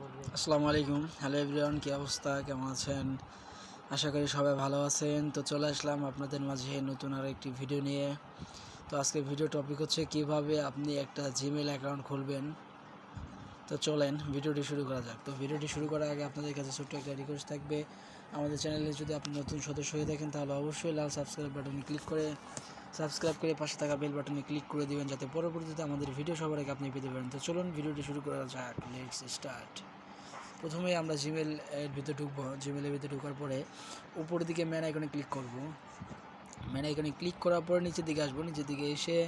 আসসালামু আলাইকুম। Hello everyone, কী অবস্থা, কেমন আছেন? আশা করি সবাই ভালো আছেন। তো চলে আসলাম আপনাদের মাঝে নতুন আরও একটি ভিডিও নিয়ে। তো আজকের ভিডিও টপিক হচ্ছে কিভাবে আপনি একটা জিমেল অ্যাকাউন্ট খুলবেন। তো চলেন ভিডিওটি শুরু করা যাক। তো ভিডিওটি শুরু করার আগে আপনাদের কাছে ছোট্ট একটা রিকোয়েস্ট থাকবে, আমাদের চ্যানেলে যদি আপনি নতুন সদস্য হয়ে থাকেন তাহলে অবশ্যই লাল সাবস্ক্রাইব বাটনে ক্লিক করে পাশে থাকা বেল বাটনে ক্লিক করে দিবেন, যাতে পরবর্তীতে আমাদের ভিডিও সবার আগে আপনি পেতে পারেন। তো চলুন ভিডিওটি শুরু করা যাক। Let's start. প্রথমে আমরা জিমেল এর ভিতরে ঢুকবো। জিমেলের ভিতরে ঢোকার পরে উপরের দিকে ম্যান আইকনে ক্লিক করব। ম্যান আইকনে ক্লিক করার পরে নিচের দিকে আসবো। নিচের দিকে এসে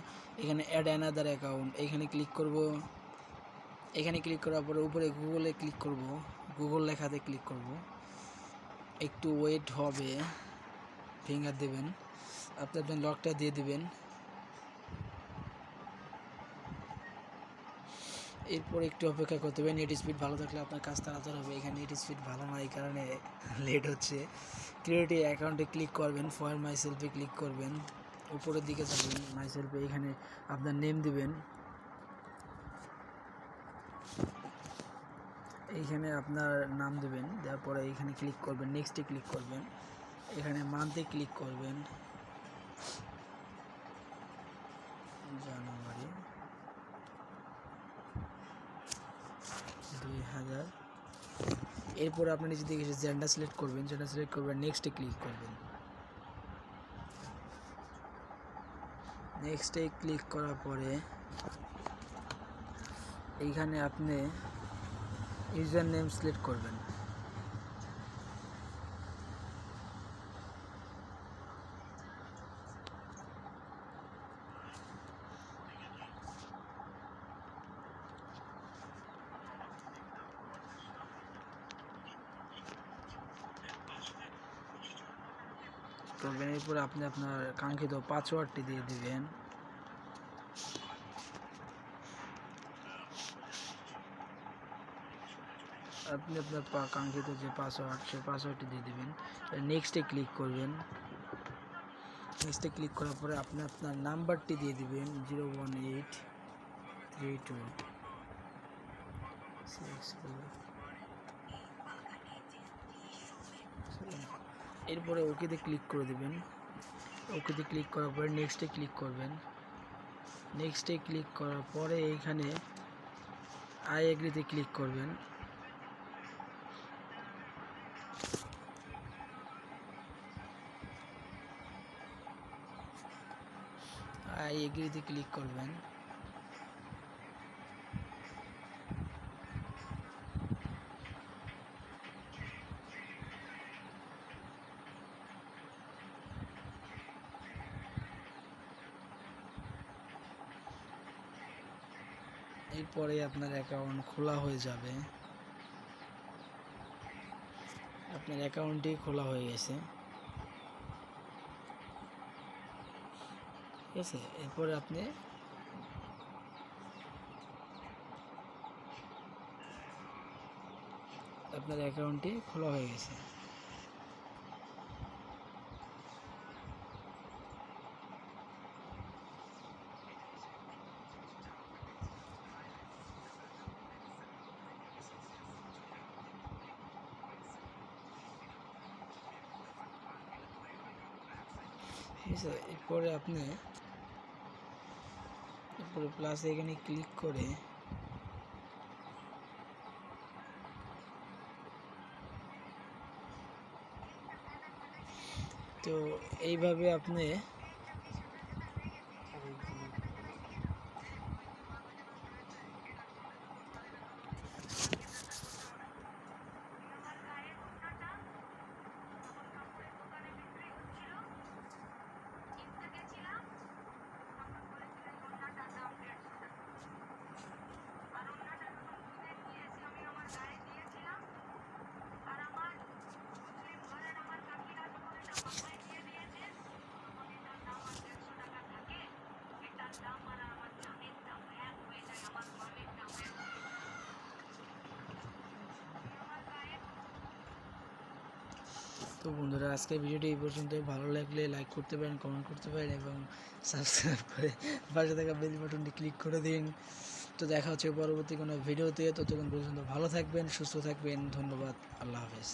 এখানে অ্যাড অ্যানাদার অ্যাকাউন্ট এখানে ক্লিক করব। এখানে ক্লিক করার পরে উপরে গুগলে ক্লিক করব। গুগল লেখাতে ক্লিক করব। একটু ওয়েট হবে, ফিঙ্গার দেবেন, আপনি আপনার লকটা দিয়ে দিবেন। এরপর একটু অপেক্ষা করতে হবে। নেট স্পিড ভালো থাকলে আপনার কাজ তাড়াতাড়ি হবে। এখানে নেট স্পিড ভালো না, এই কারণে লেট হচ্ছে। ক্রিয়েট অ্যাকাউন্টে ক্লিক করবেন, ফর মাই সেলফে ক্লিক করবেন, উপরের দিকে যাবেন, মাই সেলফে এখানে আপনার নেম দিবেন। এইখানে আপনার নাম দেবেন, দেওয়ার পরে এইখানে ক্লিক করবেন, নেক্সটে ক্লিক করবেন, এখানে মান্থে ক্লিক করবেন, জানুয়ারি 2000। এরপর আপনি নিচে দিকে এসে জেন্ডার সিলেক্ট করবেন, নেক্সটে ক্লিক করবেন। নেক্সটে ক্লিক করার পরে এইখানে আপনি ইউজার নেম সিলেক্ট করবেন। এরপরে আপনি আপনার কাঙ্ক্ষিত পাসওয়ার্ডটি দিয়ে দিবেন। আপনি আপনার কাঙ্ক্ষিত যে পাসওয়ার্ড, সেই পাসওয়ার্ডটি দিয়ে দেবেন। নেক্সটে ক্লিক করবেন। নেক্সটে ক্লিক করার পরে আপনি আপনার নাম্বারটি দিয়ে দিবেন, 0183264। এরপরে ওকেতে ক্লিক করে দেবেন। ওকেতে ক্লিক করার পরে নেক্সটে ক্লিক করবেন। নেক্সটে ক্লিক করার পরে এইখানে আই এগ্রিতে ক্লিক করবেন। আই এগ্রিতে ক্লিক করবেন। এরপরে আপনার অ্যাকাউন্ট খোলা হয়ে যাবে। আপনার অ্যাকাউন্টটি খোলা হয়ে গেছে, ঠিক আছে। এরপরে আপনি আপনার অ্যাকাউন্টটি খোলা হয়ে গেছে। ঠিক আছে। এরপরে আপনি প্লাস এখানে ক্লিক করে তো এইভাবে আপনি তো বন্ধুরা, আজকের ভিডিওটি এই পর্যন্ত। ভালো লাগলে লাইক করতে পারেন, কমেন্ট করতে পারেন এবং সাবস্ক্রাইব করে পাশে থাকা বেল বাটনটি ক্লিক করে দিন। তো দেখা হচ্ছে পরবর্তী কোনো ভিডিওতে। ততক্ষণ পর্যন্ত ভালো থাকবেন, সুস্থ থাকবেন। ধন্যবাদ। আল্লাহ হাফেজ।